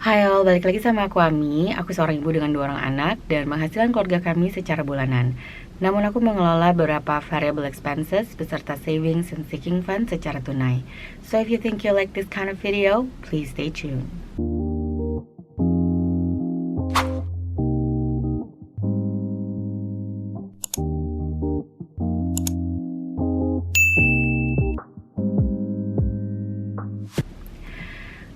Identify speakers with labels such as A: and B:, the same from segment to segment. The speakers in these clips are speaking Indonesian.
A: Hai all, balik lagi sama aku Ami. Aku seorang ibu dengan 2 orang anak dan penghasilan keluarga kami secara bulanan. Namun aku mengelola beberapa variable expenses beserta savings and sinking fund secara tunai. So if you think you like this kind of video, please stay tuned.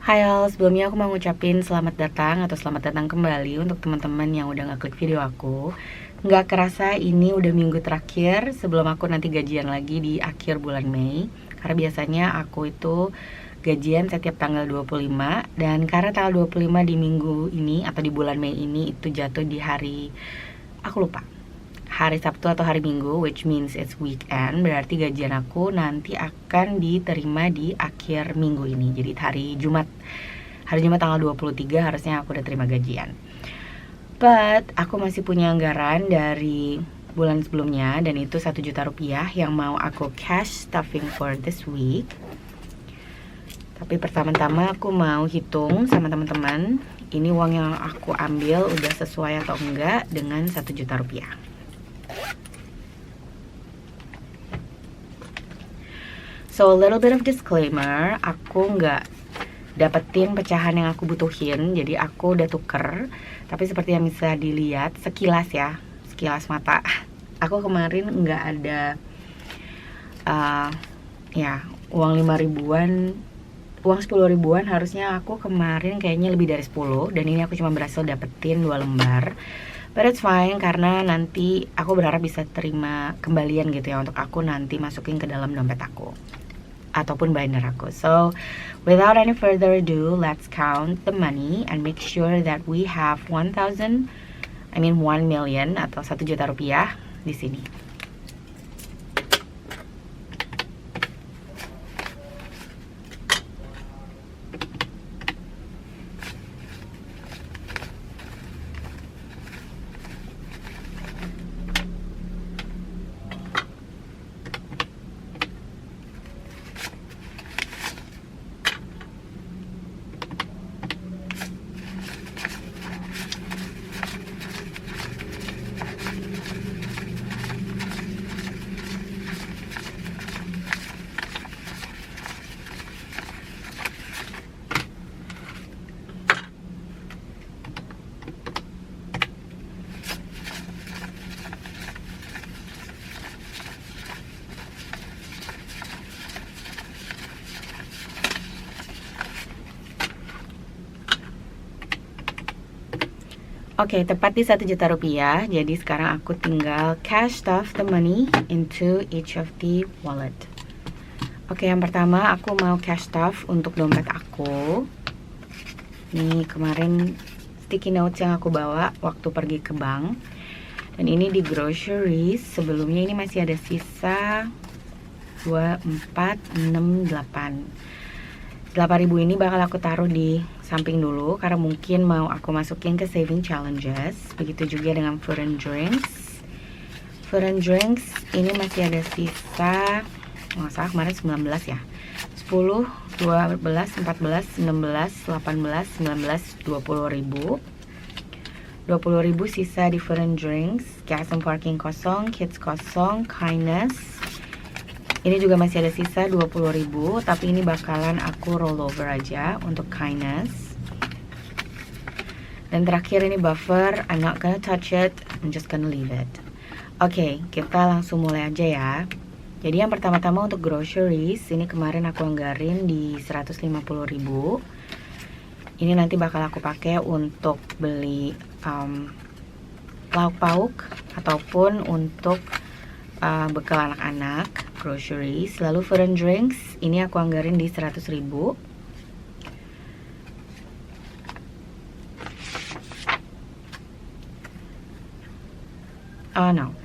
A: Hai all, sebelumnya aku mau ngucapin selamat datang atau selamat datang kembali untuk teman-teman yang udah ngeklik video aku. Nggak kerasa ini udah minggu terakhir sebelum aku nanti gajian lagi di akhir bulan Mei. Karena biasanya aku itu gajian setiap tanggal 25, dan karena tanggal 25 di minggu ini atau di bulan Mei ini itu jatuh di hari, aku lupa, hari Sabtu atau hari Minggu, which means it's weekend. Berarti gajian aku nanti akan diterima di akhir minggu ini. Jadi hari Jumat tanggal 23 harusnya aku udah terima gajian. But aku masih punya anggaran dari bulan sebelumnya, dan itu 1 juta rupiah yang mau aku cash stuffing for this week. Tapi pertama-tama aku mau hitung sama teman-teman, ini uang yang aku ambil udah sesuai atau enggak dengan 1 juta rupiah. So a little bit of disclaimer, aku nggak dapetin pecahan yang aku butuhin, jadi aku udah tuker. Tapi seperti yang bisa dilihat sekilas ya, sekilas mata, aku kemarin nggak ada uang 5 ribuan, uang 10 ribuan. Harusnya aku kemarin kayaknya lebih dari 10, dan ini aku cuma berhasil dapetin 2 lembar. But it's fine, karena nanti aku berharap bisa terima kembalian gitu ya, untuk aku nanti masukin ke dalam dompet aku ataupun binder aku. So without any further ado, let's count the money and make sure that we have 1 million atau 1 juta rupiah di sini. Oke, tepat di 1 juta rupiah. Jadi sekarang aku tinggal cash stuff the money into each of the wallet. Oke, yang pertama aku mau cash stuff untuk dompet aku. Ini kemarin sticky notes yang aku bawa waktu pergi ke bank. Dan ini di groceries. Sebelumnya ini masih ada sisa 2, 4, 6, 8. 8.000 ini bakal aku taruh di samping dulu, karena mungkin mau aku masukin ke saving challenges. Begitu juga dengan food and drinks. Food and drinks ini masih ada sisa, nggak salah kemarin 19 ya, 10, 12, 14, 16, 18, 19, 20.000. 20.000 sisa di food and drinks. Gas and parking kosong, kids kosong, kindness ini juga masih ada sisa 20.000, tapi ini bakalan aku roll over aja untuk kindness. Dan terakhir ini buffer, I'm not gonna touch it, I'm just gonna leave it. Oke, kita langsung mulai aja ya. Jadi yang pertama-tama untuk groceries, ini kemarin aku anggarin di 150.000. Ini nanti bakal aku pakai untuk beli lauk pauk ataupun untuk bekal anak-anak, groceries. Lalu food and drinks ini aku anggarin di 100.000. Oh no,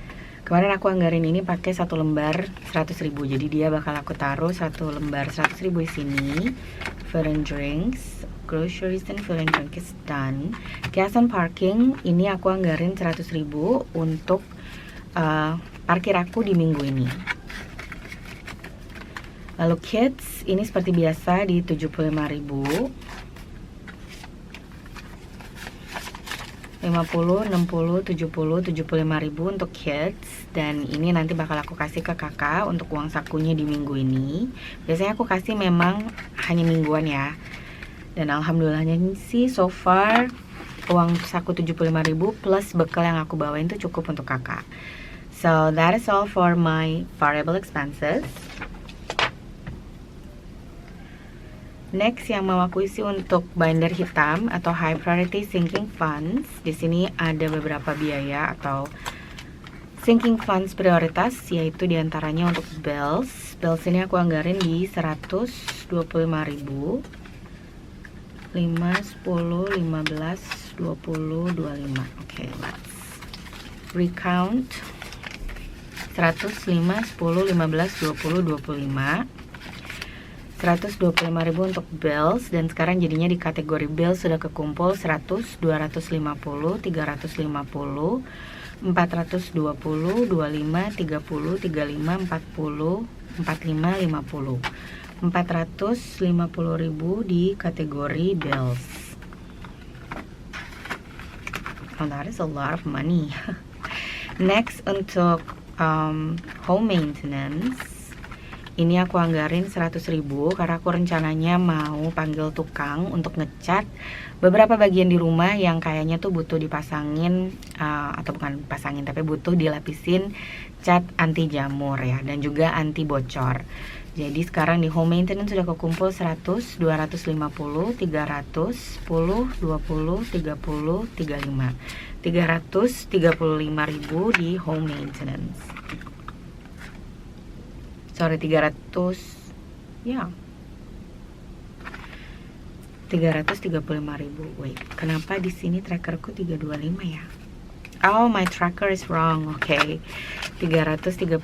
A: kemarin aku anggarin ini pakai 1 lembar 100.000, jadi dia bakal aku taruh 1 lembar 100.000 di sini. Food and drinks, groceries and food and drinks is done. Gas and parking ini aku anggarin 100.000 untuk parkir aku di minggu ini. Lalu kids ini seperti biasa di 75.000. 50, 60, 70, 75.000 untuk kids. Dan ini nanti bakal aku kasih ke kakak untuk uang sakunya di minggu ini. Biasanya aku kasih memang hanya mingguan ya. Dan alhamdulillahnya sih so far uang saku 75.000 plus bekal yang aku bawain itu cukup untuk kakak. So that is all for my variable expenses. Next yang mau aku isi untuk binder hitam atau high priority sinking funds. Di sini ada beberapa biaya atau sinking funds prioritas, yaitu diantaranya untuk bills. Bills ini aku anggarin di 125.000. 5, 10, 15, 20, 25. Oke, let's recount. 100, 5, 10, 15, 20, 25. 125.000 untuk bills, dan sekarang jadinya di kategori bills sudah kekumpul 100, 250, 350, 420, 25, 30, 35, 45, 40, 45, 50. 450.000 di kategori bills. Oh, that is a lot of money. Next untuk home maintenance. Ini aku anggarin 100.000 karena aku rencananya mau panggil tukang untuk ngecat beberapa bagian di rumah yang kayaknya tuh butuh dipasangin atau bukan pasangin tapi butuh dilapisin cat anti jamur ya, dan juga anti bocor. Jadi sekarang di home maintenance sudah kekumpul 100, 250, 300, 10, 20, 30, 35. 335.000 di home maintenance. Sorry, 300 ya. 335.000. Wait, kenapa di sini trackerku 325 ya? Oh, my tracker is wrong. Oke. Okay. 335.000.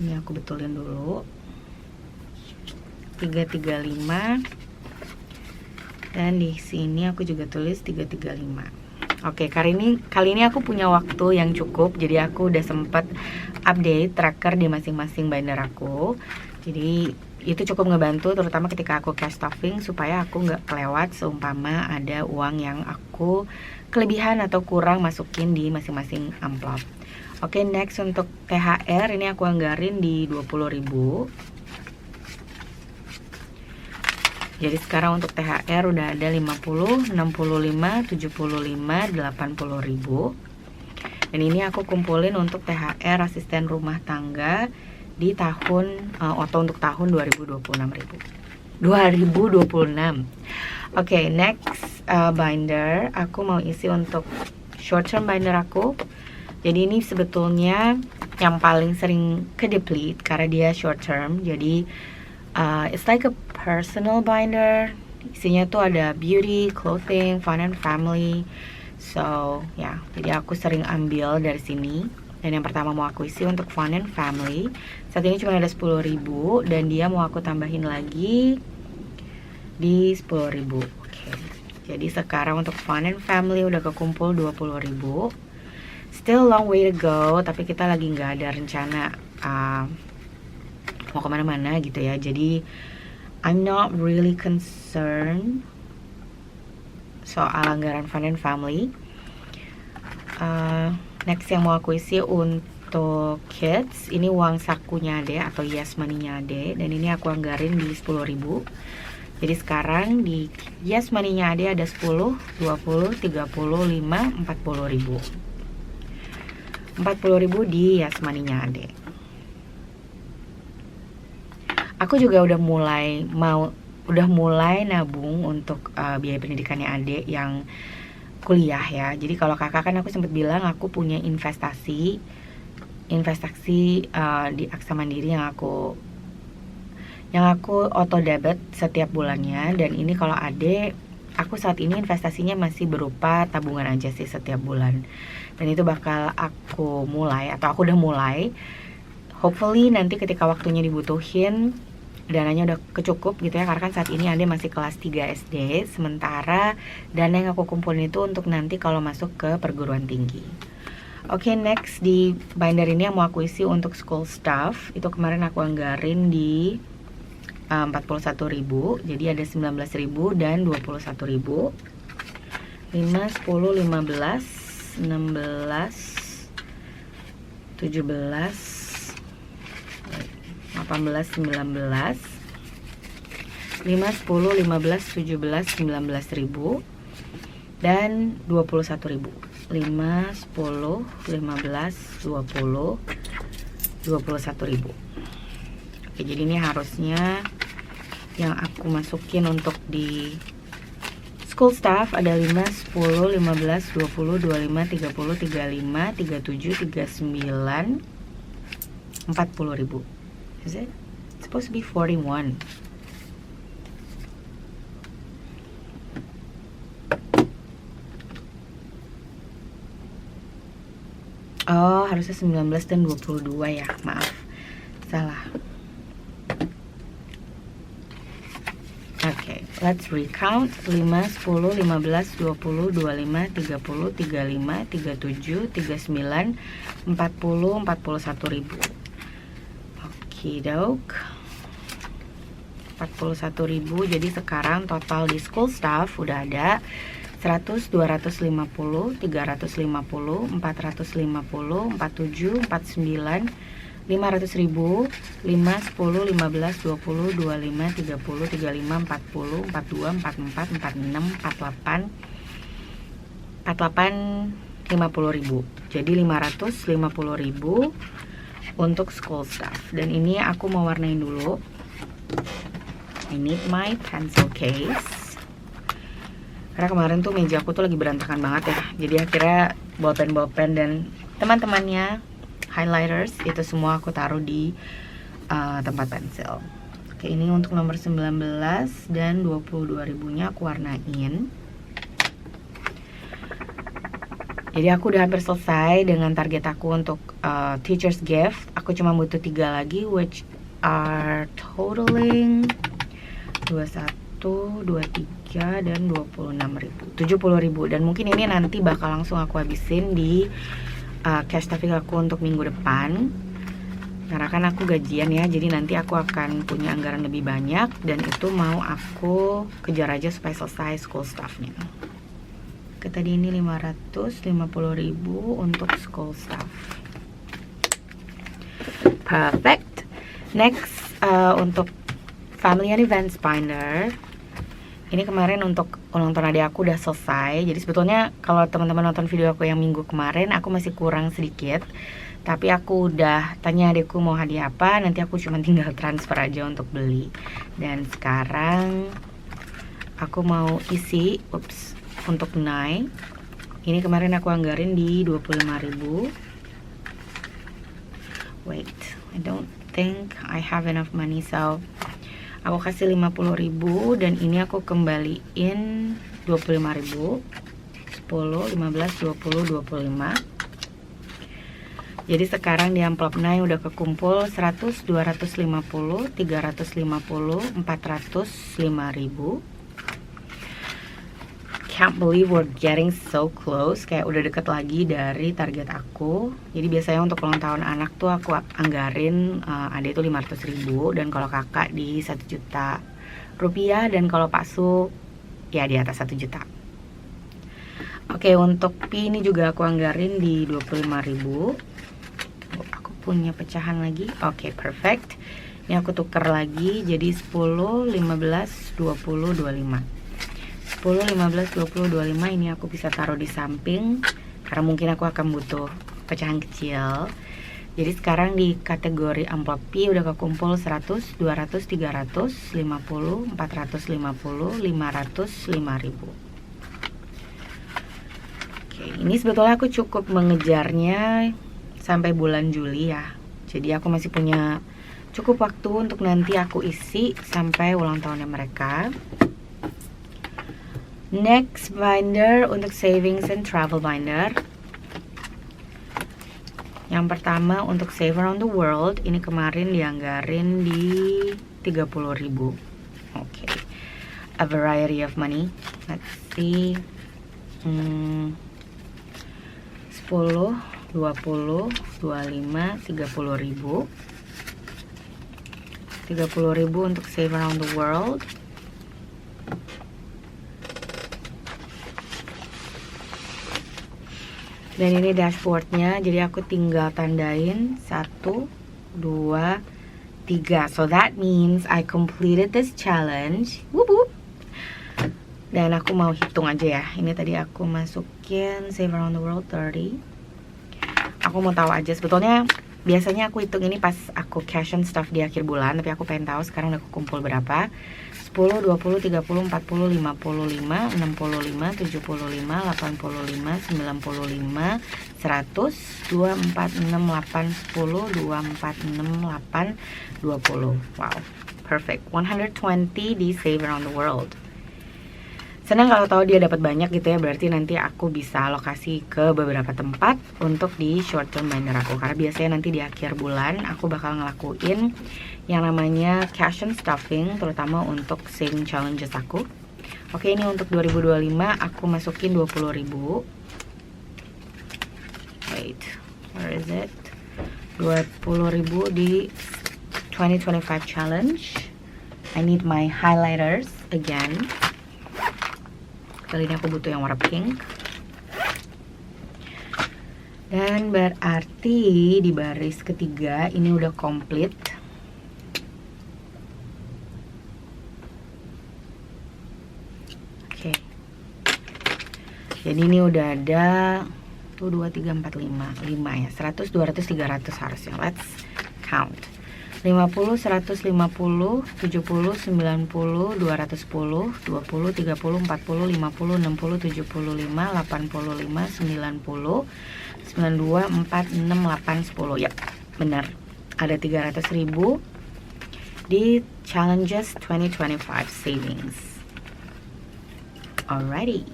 A: Ini aku betulin dulu. 335. Dan di sini aku juga tulis 335. Oke, kali ini aku punya waktu yang cukup, jadi aku udah sempet update tracker di masing-masing binder aku. Jadi itu cukup ngebantu, terutama ketika aku cash stuffing, supaya aku nggak kelewat seumpama ada uang yang aku kelebihan atau kurang masukin di masing-masing amplop. Oke, next untuk THR ini aku anggarin di 20.000. Jadi sekarang untuk THR udah ada 50, 65, 75, 80.000. Dan ini aku kumpulin untuk THR asisten rumah tangga di tahun atau untuk tahun 2026. Oke, next binder aku mau isi untuk short term binder aku. Jadi ini sebetulnya yang paling sering ke deplete karena dia short term. Jadi it's like a personal binder. Isinya tuh ada beauty, clothing, fun and family. So ya, jadi aku sering ambil dari sini. Dan yang pertama mau aku isi untuk fun and family. Saat ini cuma ada 10.000 dan dia mau aku tambahin lagi di 10.000. Oke. Jadi sekarang untuk fun and family udah kekumpul 20.000. Still long way to go, tapi kita lagi nggak ada rencana mau kemana-mana gitu ya. Jadi I'm not really concerned soal anggaran fun and family. Next yang mau aku isi untuk kids, ini uang sakunya Ade atau yes money-nya Ade, dan ini aku anggarin di 10.000. Jadi sekarang di yes money-nya Ade ada 10, 20, 30, 5, 40.000. 40.000 di yes money-nya Ade. Aku juga udah mulai nabung untuk biaya pendidikannya Ade yang kuliah ya. Jadi kalau kakak kan aku sempat bilang aku punya investasi di Aksa Mandiri yang aku auto debit setiap bulannya. Dan ini kalau Ade, aku saat ini investasinya masih berupa tabungan aja sih setiap bulan. Dan itu bakal aku mulai atau aku udah mulai. Hopefully nanti ketika waktunya dibutuhin dananya udah kecukup gitu ya, karena kan saat ini Ade masih kelas 3 SD, sementara dana yang aku kumpulin itu untuk nanti kalau masuk ke perguruan tinggi. Oke, next di binder ini yang mau aku isi untuk school stuff, itu kemarin aku anggarin di 41.000, jadi ada 19.000 dan 21.000. 5, 10, 15, 16, 17, 18, 19, 5, 10, 15, 17, 19 ribu dan 21 ribu. 5, 10, 15, 20, 21 ribu. Oke, jadi ini harusnya yang aku masukin untuk di school staff ada 5, 10, 15, 20, 25, 30, 35, 37, 39, 40 ribu. Is it? It's supposed to be 41. Oh, harusnya 19 dan 22 ya. Maaf. Salah. Oke, let's recount. 5, 10, 15, 20, 25, 30, 35, 37, 39, 40, 41 ribu. Okidok. 41 ribu. Jadi sekarang total di school staff udah ada 100, 250, 350, 450, 47, 49, 500 ribu, 5, 10, 15, 20, 25, 30, 35, 40, 42, 44, 46, 48, 48, 50 ribu. Jadi 550 ribu untuk school staff. Dan ini aku mau warnain dulu. I need my pencil case. Karena kemarin tuh meja aku tuh lagi berantakan banget ya. Jadi akhirnya bolpen-bolpen dan teman-temannya, highlighters, itu semua aku taruh di tempat pensil. Oke, ini untuk nomor 19 dan 22 ribunya aku warnain. Jadi aku udah hampir selesai dengan target aku untuk teacher's gift. Aku cuma butuh 3 lagi, which are totaling 21, 23, dan 26 ribu, 70 ribu. Dan mungkin ini nanti bakal langsung aku habisin di cash staffing aku untuk minggu depan. Karena kan aku gajian ya, jadi nanti aku akan punya anggaran lebih banyak. Dan itu mau aku kejar aja supaya selesai school staffnya. Tadi ini 550 ribu untuk school staff. Perfect. Next, untuk family and events binder. Ini kemarin untuk ulang tahun adik aku udah selesai. Jadi sebetulnya kalau teman-teman nonton video aku yang minggu kemarin, aku masih kurang sedikit. Tapi aku udah tanya adikku mau hadiah apa, nanti aku cuma tinggal transfer aja untuk beli. Dan sekarang aku mau isi, untuk naik. Ini kemarin aku anggarin di 25 ribu. Wait, I don't think I have enough money, so aku kasih 50 ribu dan ini aku kembaliin 25 ribu. 10, 15, 20, 25. Jadi sekarang di amplop Nai udah kekumpul 100, 250, 350, 405 ribu. Can't believe we're getting so close. Kayak udah deket lagi dari target aku. Jadi biasanya untuk ulang tahun anak tuh aku anggarin adik itu 500 ribu. Dan kalau kakak di 1 juta rupiah. Dan kalau Pak Su ya di atas 1 juta. Oke, untuk Pi ini juga aku anggarin di 25 ribu. Aku punya pecahan lagi. Oke, perfect. Ini aku tuker lagi jadi 10, 15, 20, 25. 10, 15, 20, 25 ini aku bisa taruh di samping karena mungkin aku akan butuh pecahan kecil. Jadi sekarang di kategori amplop P udah kekumpul 100, 200, 300, 50, 450, 500, 5 ribu. Oke, ini sebetulnya aku cukup mengejarnya sampai bulan Juli ya. Jadi aku masih punya cukup waktu untuk nanti aku isi sampai ulang tahunnya mereka. Next binder untuk savings and travel binder. Yang pertama untuk Save Around the World. Ini kemarin dianggarin di 30 ribu. Oke. A variety of money. Let's see. 10, 20, 25, 30 ribu. 30 ribu untuk Save Around the World. Dan ini dashboardnya, jadi aku tinggal tandain 1, 2, 3. So that means I completed this challenge. Whoop whoop. Dan aku mau hitung aja ya. Ini tadi aku masukin save around the world 30. Aku mau tahu aja, sebetulnya biasanya aku hitung ini pas aku cash and stuff di akhir bulan, tapi aku pengen tahu sekarang udah aku kumpul berapa. 10, 20, 30, 40, 55, 65, 75, 75, 85, 95, 100, 2, 4, 6, 8, 10, 2, 4, 6, 8, 20. Wow, perfect. 120 di save around the world. Senang kalau tahu dia dapat banyak gitu ya, berarti nanti aku bisa alokasi ke beberapa tempat untuk di short term binder aku. Karena biasanya nanti di akhir bulan aku bakal ngelakuin yang namanya cash and stuffing, terutama untuk saving challenges aku. Oke, ini untuk 2025 aku masukin 20.000. Wait, where is it? 20.000 di 2025 challenge. I need my highlighters again. Kali ini aku butuh yang warna pink. Dan berarti di baris ketiga ini udah komplit. Oke. Jadi ini udah ada 1, 2, 3, 4, 5 ya, 100, 200, 300 harusnya. Let's count. 50, 150, 70, 90, 210, 20, 30, 40, 50, 60, 75, 85, 90, 92, 4, 6, 8, 10. Yap, benar. Ada 300.000 di challenges 2025 savings. Alrighty.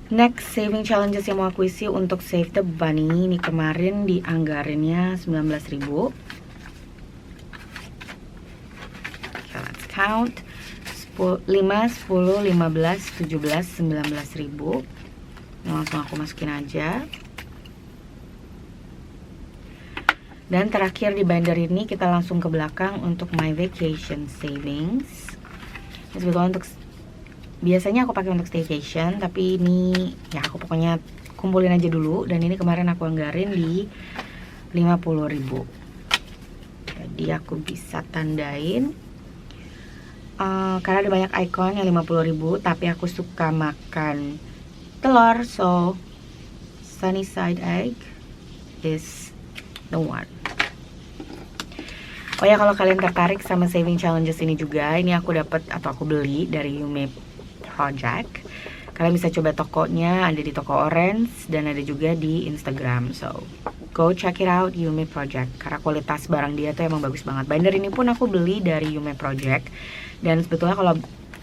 A: Next saving challenges yang mau aku isi untuk Save the Bunny. Ini kemarin dianggarinnya 19.000. Okay, let's count. 5, 10, 15, 17, 19.000. Langsung aku masukin aja. Dan terakhir di binder ini kita langsung ke belakang untuk my vacation savings. Ini sebetulnya untuk, biasanya aku pakai untuk staycation, tapi ini ya aku pokoknya kumpulin aja dulu. Dan ini kemarin aku anggarin di 50.000. Jadi aku bisa tandain karena ada banyak icon yang 50.000, tapi aku suka makan telur, so sunny side egg is the one. Oh ya, kalau kalian tertarik sama saving challenges ini juga, ini aku dapat atau aku beli dari Yume Project. Kalian bisa coba tokonya, ada di toko Orange dan ada juga di Instagram. So go check it out, Yume Project, karena kualitas barang dia tuh emang bagus banget. Binder ini pun aku beli dari Yume Project, dan sebetulnya kalau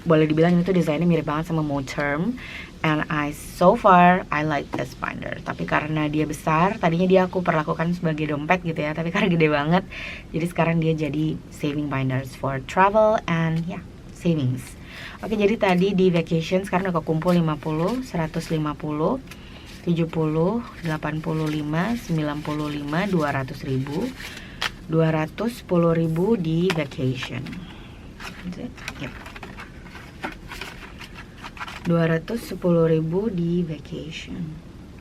A: boleh dibilang itu desainnya mirip banget sama Moterm. And so far I like this binder. Tapi karena dia besar, tadinya dia aku perlakukan sebagai dompet gitu ya, tapi karena gede banget, jadi sekarang dia jadi saving binders for travel and savings. Oke, jadi tadi di vacation sekarang udah kekumpul 50, 150, 70, 85, 95, 200.000, 210.000 di vacation. Yep. 210.000 di vacation.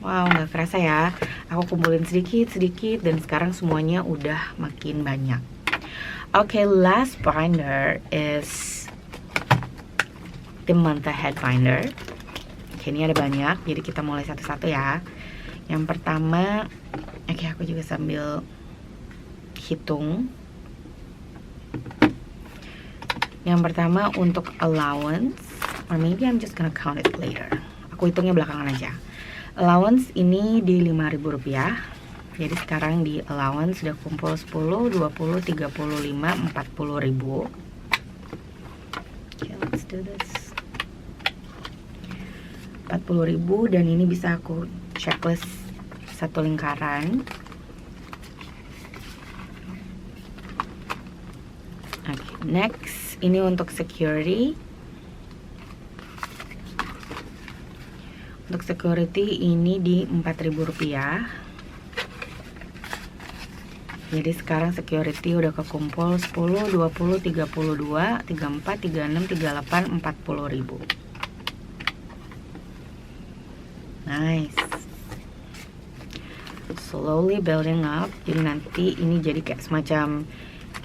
A: Wow, nggak kerasa ya. Aku kumpulin sedikit dan sekarang semuanya udah makin banyak. Oke, last binder is the month ahead binder. Oke, ini ada banyak, jadi kita mulai satu-satu ya. Yang pertama, oke, aku juga sambil hitung. Yang pertama untuk allowance, or maybe I'm just gonna count it later. Aku hitungnya belakangan aja. Allowance ini di 5.000 rupiah. Jadi sekarang di allowance sudah kumpul 10, 20, 35, 40.000. Okay, let's do this. 40.000, dan ini bisa aku checklist satu lingkaran. Okay, next ini untuk security. Untuk security ini di 4.000 rupiah. Jadi sekarang security udah kekumpul 10, 20, 32, 34, 36, 38, 40.000. Nice. Slowly building up. Jadi nanti ini jadi kayak semacam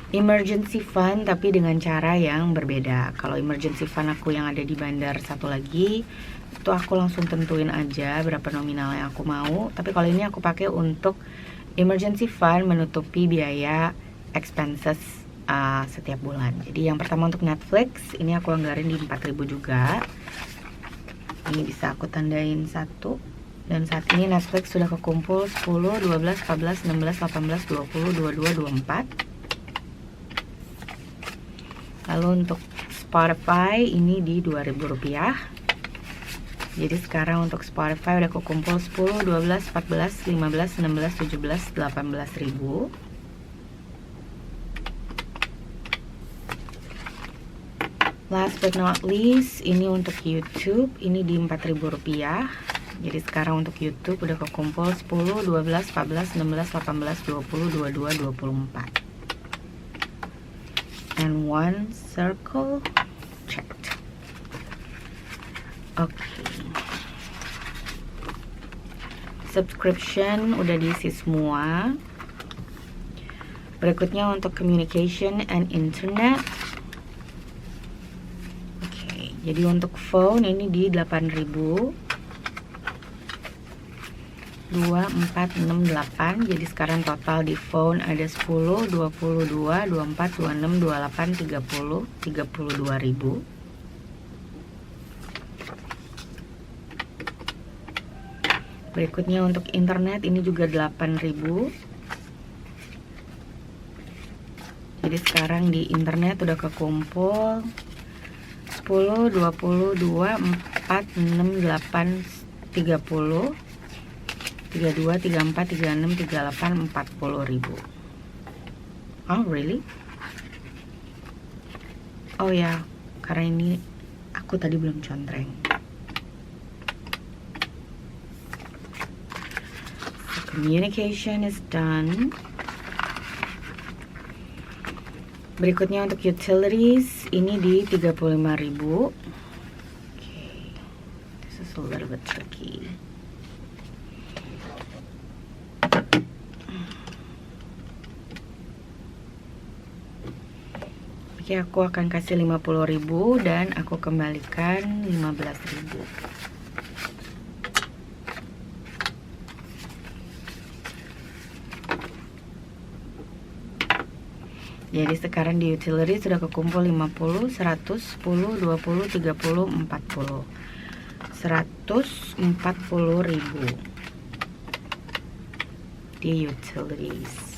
A: emergency fund tapi dengan cara yang berbeda. Kalau emergency fund aku yang ada di Bandar satu lagi, itu aku langsung tentuin aja berapa nominal yang aku mau. Tapi kalau ini aku pakai untuk emergency fund menutupi biaya expenses setiap bulan. Jadi yang pertama untuk Netflix, ini aku anggarin di 4.000 juga. Ini bisa aku tandain 1. Dan saat ini Netflix sudah kekumpul 10, 12, 14, 16, 18, 20, 22, 24. Lalu untuk Spotify ini di Rp2.000. Jadi sekarang untuk Spotify udah kekumpul 10, 12, 14, 15, 16, 17, 18.000. Last but not least, ini untuk YouTube, ini di Rp4.000. Jadi sekarang untuk YouTube udah kekumpul 10, 12, 14, 16, 18, 20, 22, 24. And one circle checked. Okay. Subscription udah diisi semua. Berikutnya untuk communication and internet. Jadi untuk phone ini di 8.000. 2468. Jadi sekarang total di phone ada 10, 22, 24, 26, 28, 30, 32.000. Berikutnya untuk internet ini juga 8.000. Jadi sekarang di internet udah kekumpul 10, 22, 24, 6, 8, 30, 32, 34, 36, 38, 40.000. Oh really? Oh ya, karena ini aku tadi belum contreng. So, communication is done. Berikutnya untuk utilities ini di 35.000. Okay, this is a little bit tricky. Oke, aku akan kasih 50.000 dan aku kembalikan 15.000. Jadi sekarang di utility sudah kekumpul 50, 100, 10, 20, 30, 40. 140.000 di utilities.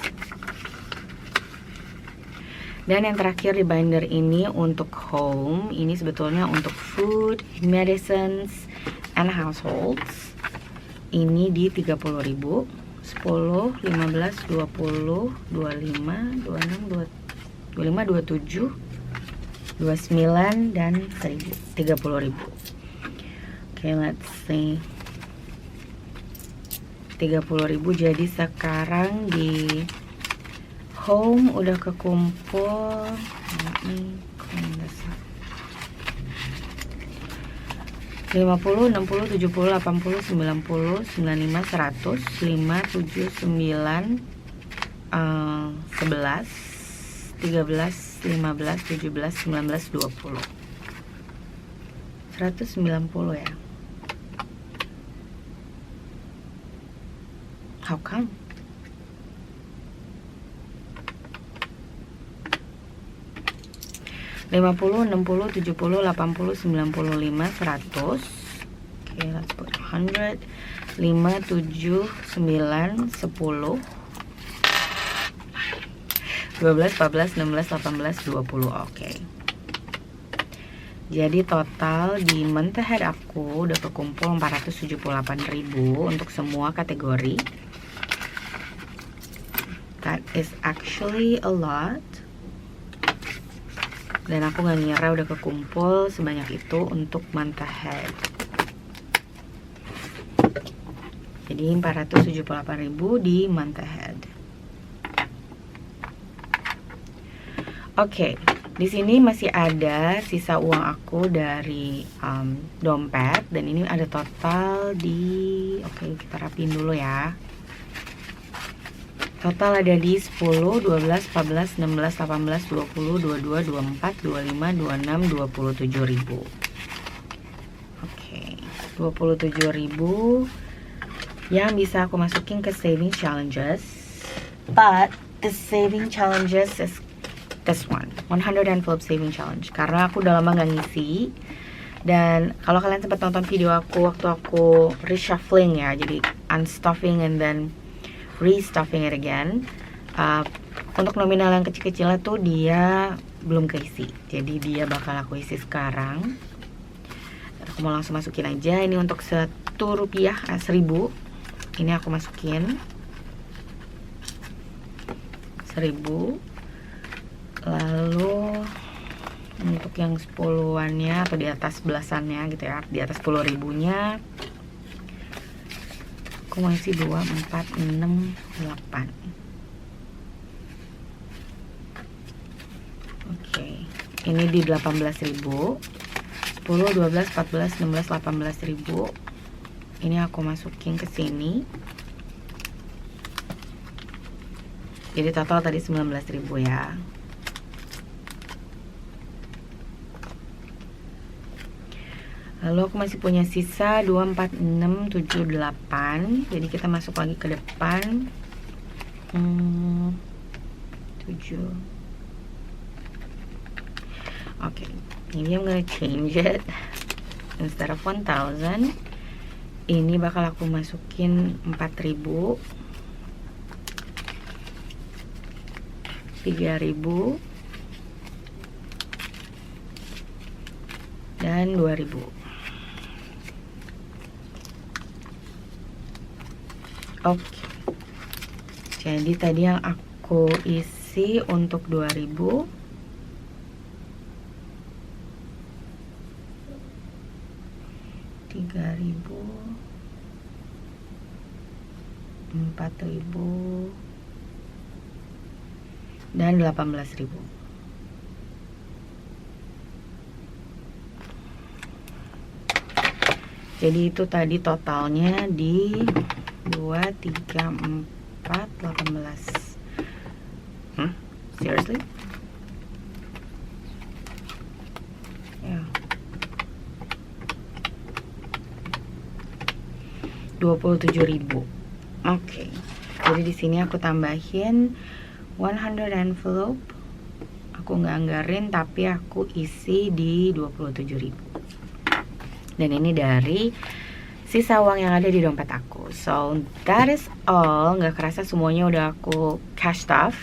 A: Dan yang terakhir di binder ini untuk home, ini sebetulnya untuk food, medicines, and households. Ini di 30.000. 10, 15, 20, 25, 26, 25, 27, 29, dan 30.000. Okay, let's see. 30.000. Jadi sekarang di home udah kekumpul 50, 60, 70, 80, 90, 95, 100, 5, 7, 9, 11, 13, 15, 17, 19, 20. 190 ya. How come? Lima puluh, 60, 70, 80, 95, 100. Okay, let's put 100. 5, 7, 9, 10, 12, 14, 16, 18, 20. Oke. Jadi total di month ahead aku udah kekumpul 478.000 untuk semua kategori. That is actually a lot. Dan aku gak ngira udah kekumpul sebanyak itu untuk month ahead. Jadi 478.000 di month ahead. Oke, Di sini masih ada sisa uang aku dari dompet, dan ini ada total di, oke, kita rapiin dulu ya. Total ada di 10, 12, 14, 16, 18, 20, 22, 24, 25, 26, 27 ribu. Oke, 27 ribu yang bisa aku masukin ke saving challenges. But the saving challenges is this one, 100 envelope saving challenge, karena aku udah lama gak ngisi. Dan kalau kalian sempat nonton video aku waktu aku reshuffling ya, jadi unstuffing and then restuffing it again, untuk nominal yang kecil-kecilnya tuh dia belum keisi, jadi dia bakal aku isi sekarang. Aku mau langsung masukin aja. Ini untuk Rp1, 1000. Ini aku masukin 1000. Lalu untuk yang 10-annya atau di atas belasannya gitu ya, di atas 10 ribunya aku mau isi 2, 4, 6, 8. Oke, ini di 18.000. 10, 12, 14, 16, 18.000. Ini aku masukin ke sini. Jadi total tadi 19.000 ya. Lalu aku masih punya sisa 2, 4, 6, 7, 8. Jadi kita masuk lagi ke depan. 7. Oke, ini I'm gonna change it. Instead of 1,000, ini bakal aku masukin 4.000, 3.000, dan 2.000. Oke, jadi tadi yang aku isi untuk 2.000, 3.000, 4.000, dan 18.000. Jadi itu tadi totalnya di 2, 3, 4, 18. Seriously? Ya. 27.000. Oke. Jadi di sini aku tambahin 100 envelope. Aku nggak anggarin, tapi aku isi di 27.000. Dan ini dari sisa uang yang ada di dompet aku. So that is all. Nggak kerasa semuanya udah aku cash stuff.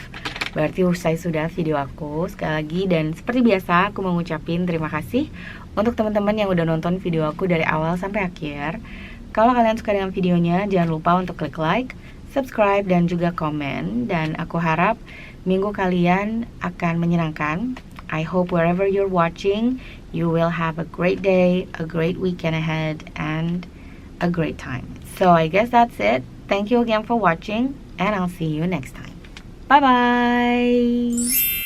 A: Berarti usai sudah video aku sekali lagi. Dan seperti biasa aku mau ngucapin terima kasih untuk teman-teman yang udah nonton video aku dari awal sampai akhir. Kalau kalian suka dengan videonya, jangan lupa untuk klik like, subscribe, dan juga komen. Dan aku harap minggu kalian akan menyenangkan. I hope wherever you're watching, you will have a great day, a great weekend ahead, and a great time. So I guess that's it. Thank you again for watching, and I'll see you next time. Bye bye.